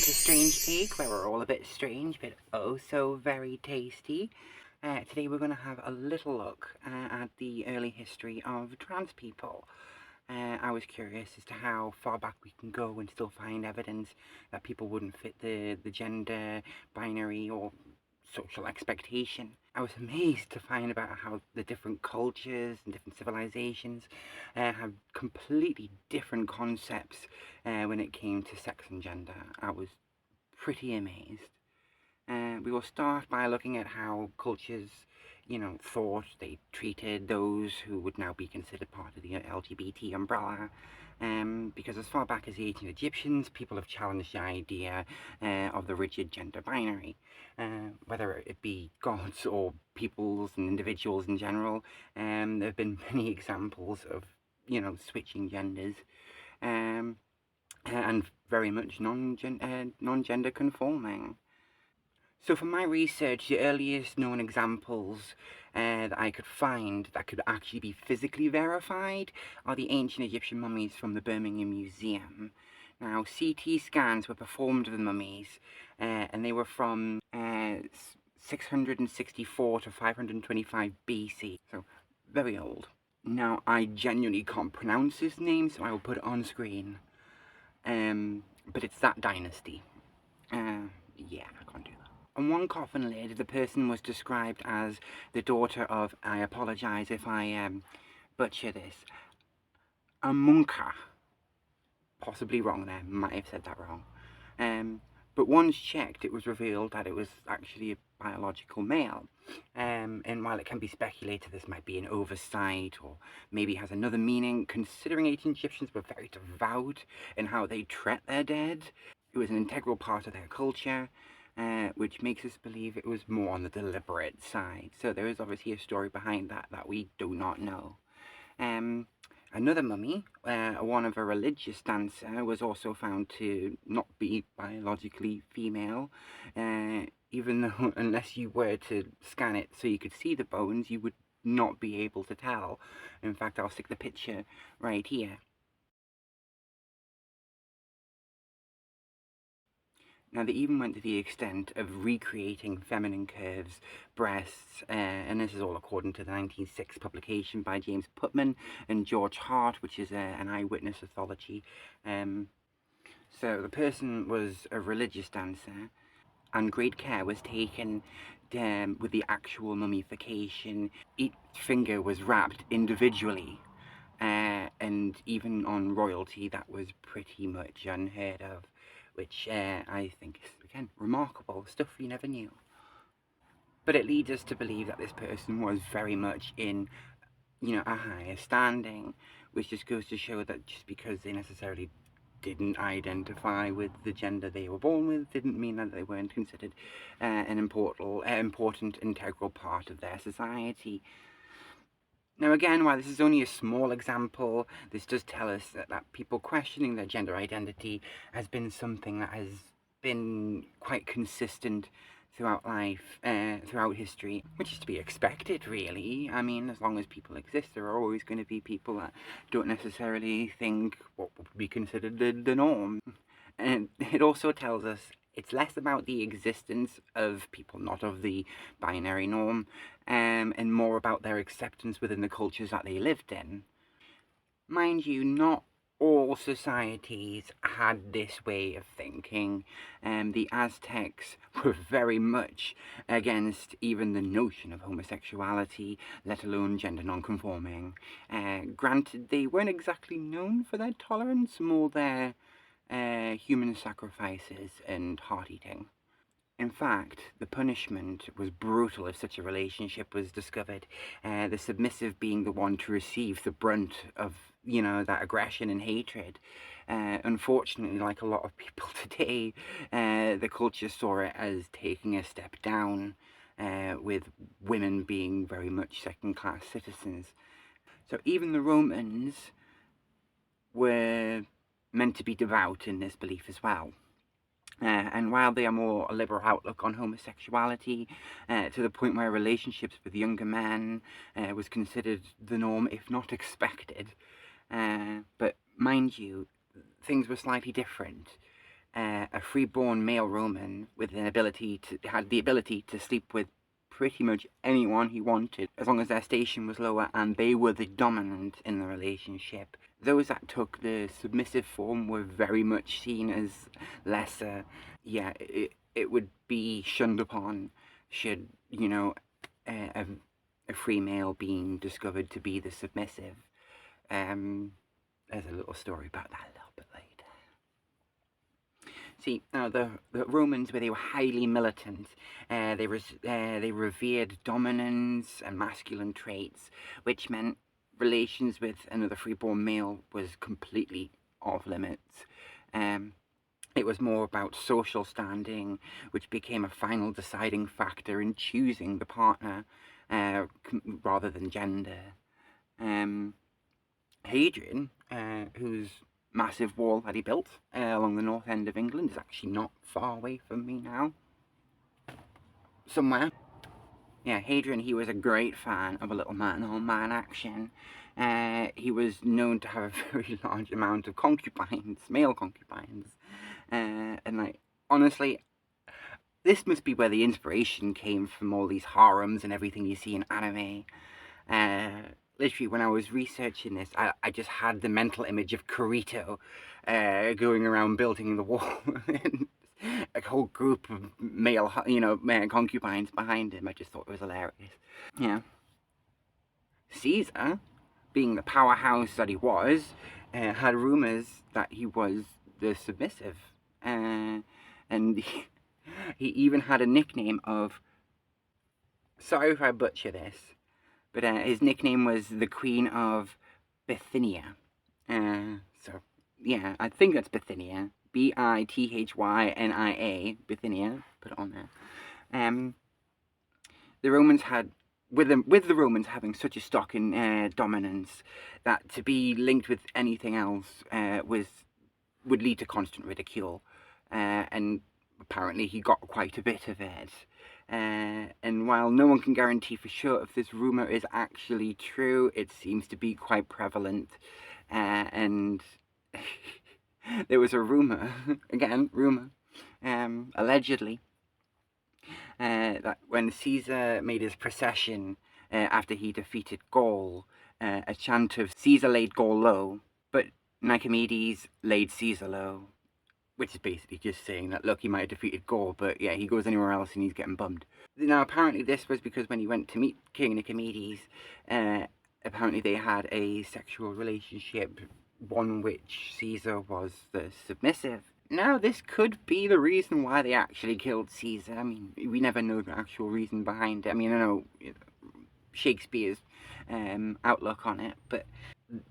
to Strange Egg, where we're all a bit strange, but oh so very tasty. Today we're going to have a little look at the early history of trans people. I was curious as to how far back we can go and still find evidence that people wouldn't fit the gender binary or social expectation. I was amazed to find about how the different cultures and different civilizations have completely different concepts when it came to sex and gender. I was pretty amazed. We will start by looking at how cultures, thought they treated those who would now be considered part of the LGBT umbrella. Because as far back as the ancient Egyptians, people have challenged the idea of the rigid gender binary. Whether it be gods or peoples and individuals in general, there have been many examples of, switching genders. And very much non-gender conforming. So for my research, the earliest known examples that I could find that could actually be physically verified are the ancient Egyptian mummies from the Birmingham Museum. Now, CT scans were performed of the mummies, and they were from 664 to 525 BC, so very old. Now, I genuinely can't pronounce this name, so I will put it on screen. But it's that dynasty. Yeah, I can't do that. On one coffin lid, the person was described as the daughter of, I apologise if I butcher this, Amunka. Possibly wrong there, might have said that wrong. But once checked, it was revealed that it was actually a biological male. And while it can be speculated this might be an oversight or maybe has another meaning, considering ancient Egyptians were very devout in how they treat their dead, it was an integral part of their culture. Which makes us believe it was more on the deliberate side. So there is obviously a story behind that we do not know. Another mummy, one of a religious dancer, was also found to not be biologically female, even though unless you were to scan it so you could see the bones, you would not be able to tell. In fact, I'll stick the picture right here. Now, they even went to the extent of recreating feminine curves, breasts, and this is all according to the 1906 publication by James Putnam and George Hart, which is an Eyewitness Anthology. So the person was a religious dancer, and great care was taken with the actual mummification. Each finger was wrapped individually, and even on royalty, that was pretty much unheard of. Which I think is, again, remarkable, stuff you never knew. But it leads us to believe that this person was very much in, a higher standing, which just goes to show that just because they necessarily didn't identify with the gender they were born with, didn't mean that they weren't considered an important, integral part of their society. Now again, while this is only a small example, this does tell us that people questioning their gender identity has been something that has been quite consistent throughout life, throughout history, which is to be expected, really. I mean, as long as people exist, there are always going to be people that don't necessarily think what would be considered the norm. And it also tells us it's less about the existence of people not of the binary norm, and more about their acceptance within the cultures that they lived in. Mind you, not all societies had this way of thinking. The Aztecs were very much against even the notion of homosexuality, let alone gender non-conforming. Granted, they weren't exactly known for their tolerance, more their human sacrifices and heart-eating. In fact, the punishment was brutal if such a relationship was discovered, the submissive being the one to receive the brunt of, that aggression and hatred. Unfortunately, like a lot of people today, the culture saw it as taking a step down, with women being very much second-class citizens. So even the Romans were meant to be devout in this belief as well. And while they are more a liberal outlook on homosexuality, to the point where relationships with younger men was considered the norm, if not expected. But mind you, things were slightly different. a freeborn male Roman with an ability to had the ability to sleep with pretty much anyone he wanted, as long as their station was lower and they were the dominant in the relationship. Those that took the submissive form were very much seen as lesser. Yeah, it would be shunned upon should, you know, a free male being discovered to be the submissive. There's a little story about that a little bit later. See, now the Romans, where they were highly militant, they revered dominance and masculine traits, which meant relations with another freeborn male was completely off limits. It was more about social standing, which became a final deciding factor in choosing the partner, rather than gender. Hadrian, whose massive wall that he built along the north end of England, is actually not far away from me now. Somewhere. Yeah, Hadrian, he was a great fan of a little man-on-man action. He was known to have a very large amount of concubines, male concubines. And like, honestly, this must be where the inspiration came from all these harems and everything you see in anime. Literally, when I was researching this, I just had the mental image of Kirito going around building the wall. And a whole group of male concubines behind him. I just thought it was hilarious. Yeah. Caesar, being the powerhouse that he was, had rumours that he was the submissive. And he even had a nickname of... Sorry if I butcher this, but his nickname was the Queen of Bithynia. So, yeah, I think that's Bithynia. Bithynia, Bithynia, put it on there. The Romans had, with the Romans having such a stock in dominance, that to be linked with anything else would lead to constant ridicule, and apparently he got quite a bit of it. And while no one can guarantee for sure if this rumour is actually true, it seems to be quite prevalent. And there was a rumour, again, rumour, allegedly, that when Caesar made his procession after he defeated Gaul, a chant of Caesar laid Gaul low, but Nicomedes laid Caesar low, which is basically just saying that, look, he might have defeated Gaul, but yeah, he goes anywhere else and he's getting bummed. Now, apparently this was because when he went to meet King Nicomedes, apparently they had a sexual relationship, one which Caesar was the submissive. Now, this could be the reason why they actually killed Caesar. I mean, we never know the actual reason behind it. I mean, I know Shakespeare's outlook on it, but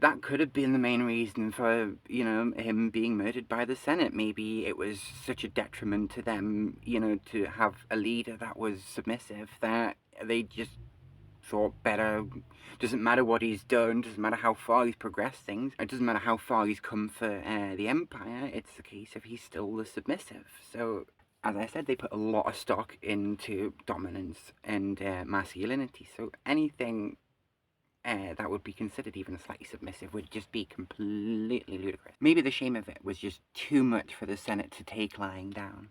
that could have been the main reason for, you know, him being murdered by the Senate. Maybe it was such a detriment to them, you know, to have a leader that was submissive that they just thought better. Doesn't matter what he's done, doesn't matter how far he's progressed things, it doesn't matter how far he's come for the empire, it's the case of he's still the submissive. So, as I said, they put a lot of stock into dominance and masculinity, so anything that would be considered even slightly submissive would just be completely ludicrous. Maybe the shame of it was just too much for the Senate to take lying down.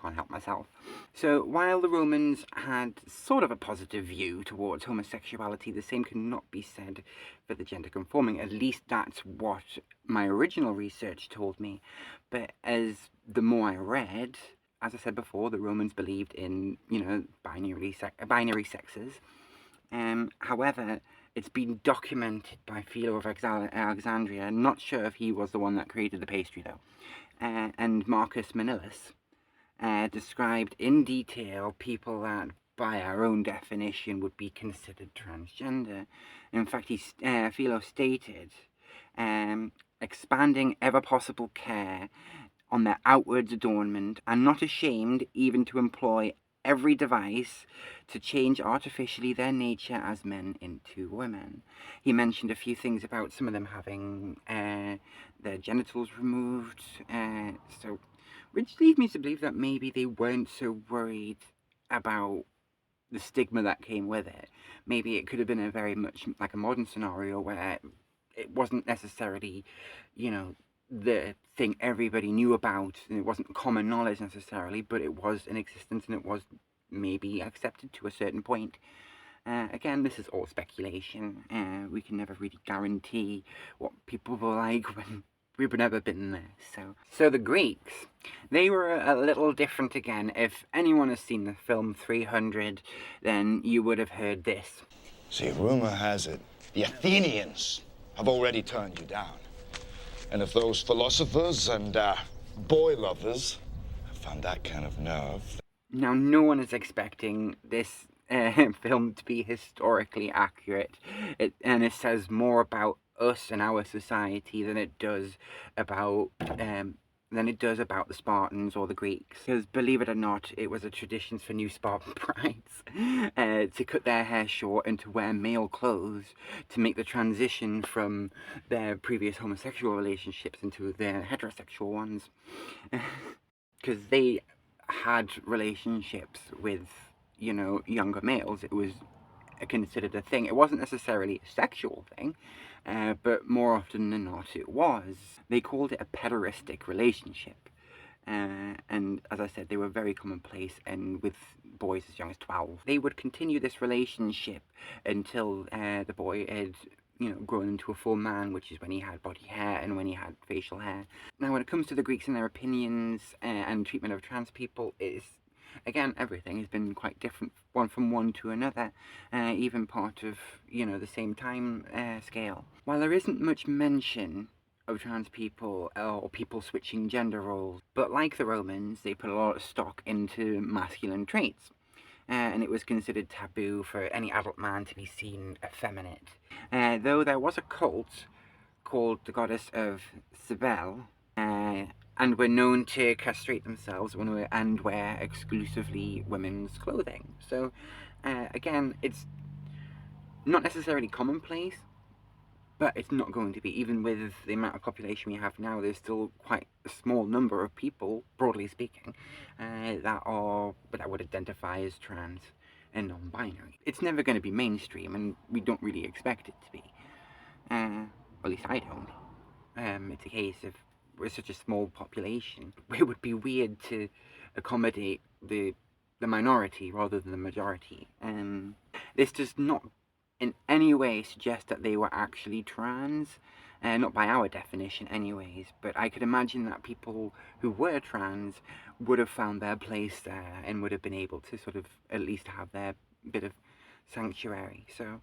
Can't help myself. So, while the Romans had sort of a positive view towards homosexuality, the same cannot be said for the gender conforming. At least that's what my original research told me. But as the more I read, as I said before, the Romans believed in, you know, binary sexes. However, it's been documented by Philo of Alexandria, not sure if he was the one that created the pastry though, and Marcus Manilius, described in detail people that, by our own definition, would be considered transgender. In fact, Philo stated, expanding ever possible care on their outward adornment, and not ashamed even to employ every device to change artificially their nature as men into women. He mentioned a few things about some of them having their genitals removed, so which leads me to believe that maybe they weren't so worried about the stigma that came with it. Maybe it could have been a very much like a modern scenario where it wasn't necessarily, you know, the thing everybody knew about, and it wasn't common knowledge necessarily, but it was in existence and it was maybe accepted to a certain point. Again, this is all speculation. We can never really guarantee what people were like when we've never been there. So the Greeks, they were a little different again. If anyone has seen the film 300, then you would have heard this. See, rumor has it, the Athenians have already turned you down. And if those philosophers and boy lovers have found that kind of nerve... Now, no one is expecting this film to be historically accurate, and it says more about us and our society than it does about the Spartans or the Greeks. Because believe it or not, it was a tradition for new Spartan brides to cut their hair short and to wear male clothes to make the transition from their previous homosexual relationships into their heterosexual ones. Because they had relationships with, you know, younger males. It was considered a thing. It wasn't necessarily a sexual thing, but more often than not it was. They called it a pederastic relationship, and as I said, they were very commonplace, and with boys as young as 12. They would continue this relationship until the boy had, you know, grown into a full man, which is when he had body hair and when he had facial hair. Now, when it comes to the Greeks and their opinions and treatment of trans people, it's, again, everything has been quite different from one to another, even part of, you know, the same time scale. While there isn't much mention of trans people or people switching gender roles, but like the Romans, they put a lot of stock into masculine traits. And it was considered taboo for any adult man to be seen effeminate. Though there was a cult called the goddess of Cybele, and were known to castrate themselves and wear exclusively women's clothing. So, again, it's not necessarily commonplace, but it's not going to be. Even with the amount of population we have now, there's still quite a small number of people, broadly speaking, that would identify as trans and non-binary. It's never going to be mainstream, and we don't really expect it to be. At least I don't. It's a case of, we're such a small population, it would be weird to accommodate the minority rather than the majority. This does not in any way suggest that they were actually trans, not by our definition anyways, but I could imagine that people who were trans would have found their place there and would have been able to sort of at least have their bit of sanctuary. So,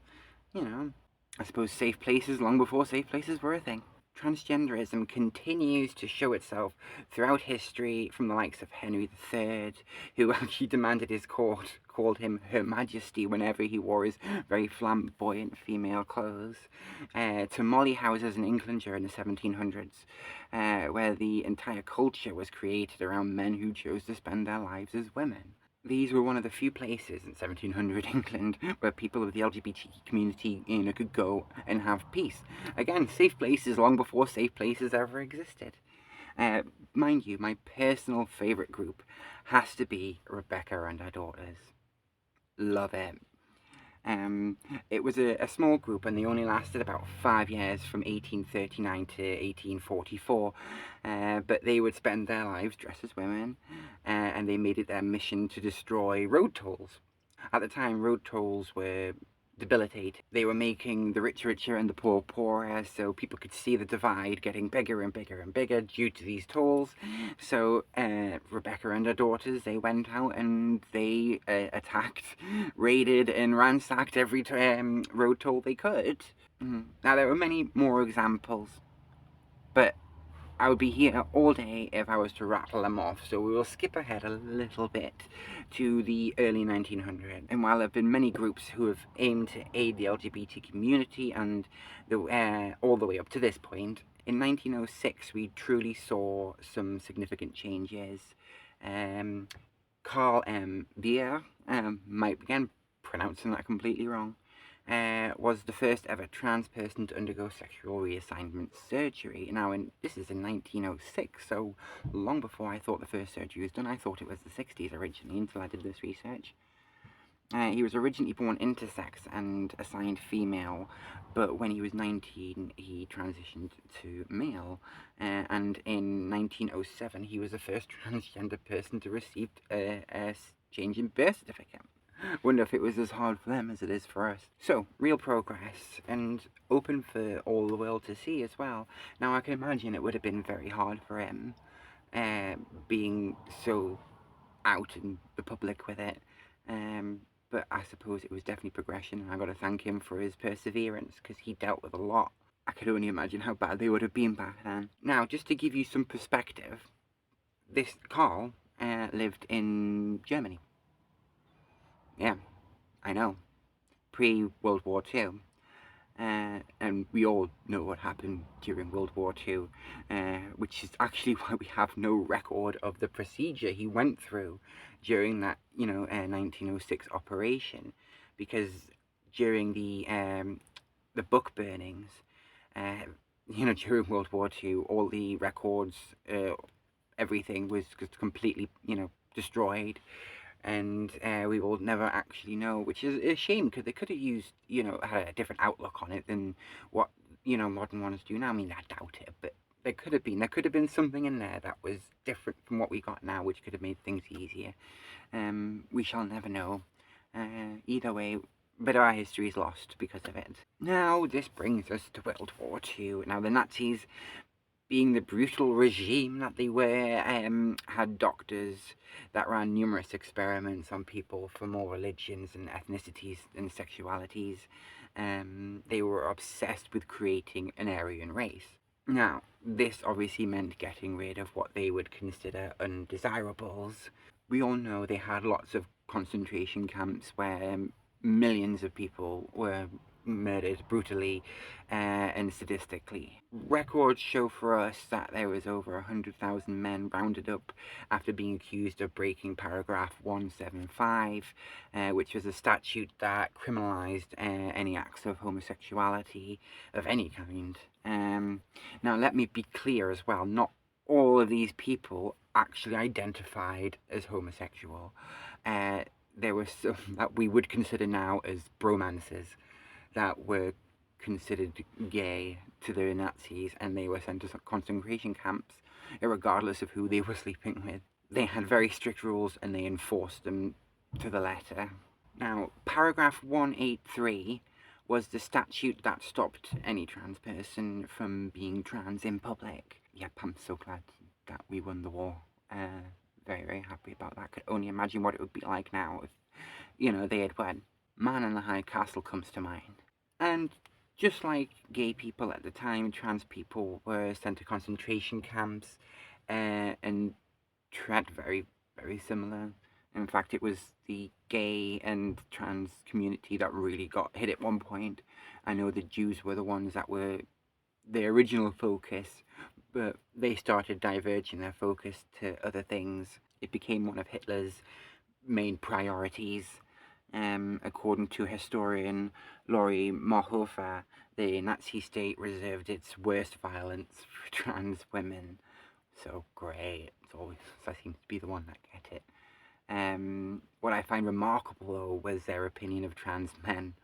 you know, I suppose safe places long before safe places were a thing. Transgenderism continues to show itself throughout history, from the likes of Henry III, who actually demanded his court called him Her Majesty whenever he wore his very flamboyant female clothes, to Molly houses in England during the 1700s, where the entire culture was created around men who chose to spend their lives as women. These were one of the few places in 1700 England where people of the LGBT community, you know, could go and have peace. Again, safe places long before safe places ever existed. Mind you, my personal favourite group has to be Rebecca and her daughters. Love it. It was a small group, and they only lasted about 5 years, from 1839 to 1844, but they would spend their lives dressed as women, and they made it their mission to destroy road tolls. At the time, road tolls were debilitating. They were making the rich richer and the poor poorer, so people could see the divide getting bigger and bigger and bigger due to these tolls. So Rebecca and her daughters, they went out and they attacked, raided and ransacked every road toll they could. Now, there were many more examples, but I would be here all day if I was to rattle them off, so we will skip ahead a little bit to the early 1900s. And while there have been many groups who have aimed to aid the LGBT community and all the way up to this point, in 1906 we truly saw some significant changes. Carl M. Beer, might again pronouncing that completely wrong, was the first ever trans person to undergo sexual reassignment surgery. Now, this is in 1906, so long before I thought the first surgery was done. I thought it was the 60s originally until I did this research. He was originally born intersex and assigned female, but when he was 19, he transitioned to male. And in 1907, he was the first transgender person to receive a change in birth certificate. Wonder if it was as hard for them as it is for us. So, real progress, and open for all the world to see as well. Now, I can imagine it would have been very hard for him, being so out in the public with it. But I suppose it was definitely progression, and I got to thank him for his perseverance, because he dealt with a lot. I could only imagine how bad they would have been back then. Now, just to give you some perspective, this Carl lived in Germany. Yeah, I know. Pre-World War II. And we all know what happened during World War II, which is actually why we have no record of the procedure he went through during that, 1906 operation, because during the book burnings, during World War II, all the records, everything was just completely, destroyed. And we will never actually know, which is a shame, because they could have used, had a different outlook on it than what, modern ones do now. I mean, I doubt it, but there could have been something in there that was different from what we got now, which could have made things easier. We shall never know. Either way, but our history is lost because of it. Now, this brings us to World War II. Now, the Nazis, being the brutal regime that they were, had doctors that ran numerous experiments on people from all religions and ethnicities and sexualities. They were obsessed with creating an Aryan race. Now, this obviously meant getting rid of what they would consider undesirables. We all know they had lots of concentration camps where millions of people were murdered brutally and sadistically. Records show for us that there was over 100,000 men rounded up after being accused of breaking paragraph 175, which was a statute that criminalized any acts of homosexuality of any kind. Now, let me be clear as well, not all of these people actually identified as homosexual. There were some that we would consider now as bromances that were considered gay to the Nazis, and they were sent to concentration camps, regardless of who they were sleeping with. They had very strict rules, and they enforced them to the letter. Now, paragraph 183 was the statute that stopped any trans person from being trans in public. Yep, I'm so glad that we won the war. Very, very happy about that. Could only imagine what it would be like now if, they had won. Man in the High Castle comes to mind. And just like gay people at the time, trans people were sent to concentration camps, and treated very, very similar. In fact, it was the gay and trans community that really got hit at one point. I know the Jews were the ones that were the original focus, but they started diverging their focus to other things. It became one of Hitler's main priorities. According to historian Laurie Mohofer, the Nazi state reserved its worst violence for trans women. So great. I seem to be the one that get it. What I find remarkable, though, was their opinion of trans men.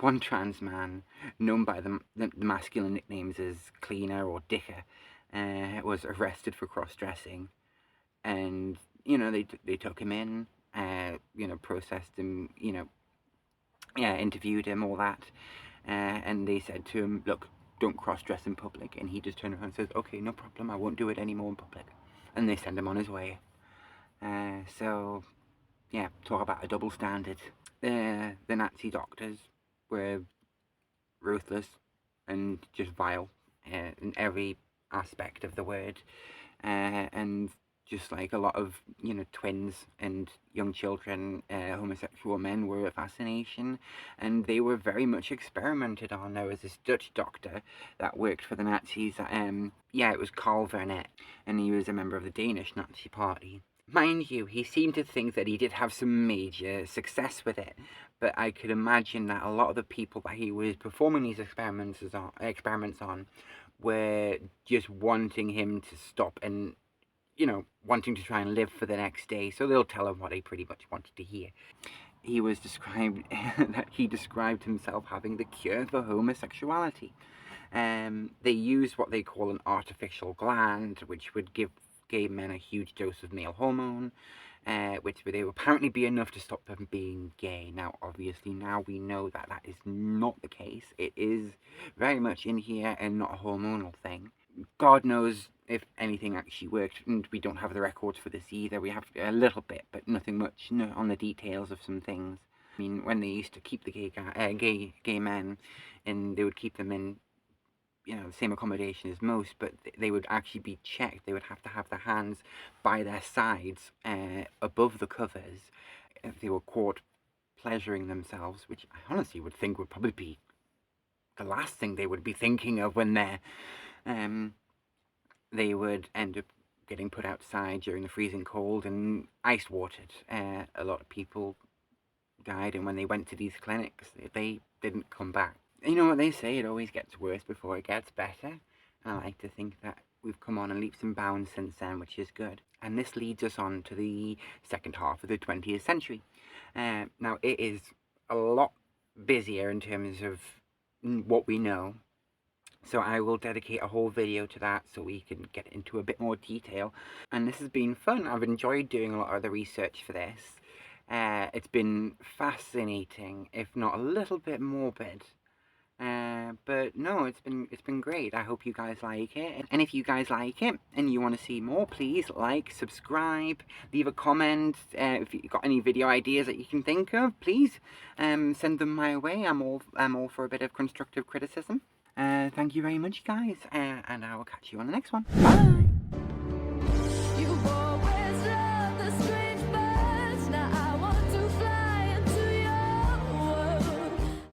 One trans man, known by the masculine nicknames as Cleaner or Dicker, was arrested for cross-dressing. And, they took him in, processed him, interviewed him, all that. And they said to him, look, don't cross-dress in public. And he just turned around and says, okay, no problem, I won't do it anymore in public. And they send him on his way. So, yeah, talk about a double standard. The Nazi doctors were ruthless and just vile in every aspect of the word. And just like a lot of, twins and young children, homosexual men were a fascination, and they were very much experimented on. There was this Dutch doctor that worked for the Nazis. It was Karl Vernet, and he was a member of the Danish Nazi Party. Mind you, he seemed to think that he did have some major success with it, but I could imagine that a lot of the people that he was performing these experiments on were just wanting him to stop and you know, wanting to try and live for the next day, so they'll tell him what they pretty much wanted to hear. He was described that he described himself having the cure for homosexuality. They used what they call an artificial gland, which would give gay men a huge dose of male hormone, which would apparently be enough to stop them being gay. Now, obviously, now we know that that is not the case. It is very much in here and not a hormonal thing. God knows if anything actually worked, and we don't have the records for this either. We have a little bit, but nothing much on the details of some things. I mean, when they used to keep the gay men, and they would keep them in, you know, the same accommodation as most, but they would actually be checked. They would have to have their hands by their sides, above the covers, if they were caught pleasuring themselves, which I honestly would think would probably be the last thing they would be thinking of when they're, they would end up getting put outside during the freezing cold and ice watered. A lot of people died, and when they went to these clinics, they didn't come back. You know what they say, it always gets worse before it gets better. I like to think that we've come on in leaps and bounds since then, which is good. And this leads us on to the second half of the 20th century. Now, it is a lot busier in terms of what we know. So I will dedicate a whole video to that so we can get into a bit more detail. And this has been fun. I've enjoyed doing a lot of the research for this. It's been fascinating, if not a little bit morbid. But no, it's been great. I hope you guys like it. And if you guys like it and you want to see more, please like, subscribe, leave a comment. If you've got any video ideas that you can think of, please send them my way. I'm all for a bit of constructive criticism. Thank you very much, guys, and I will catch you on the next one. Bye!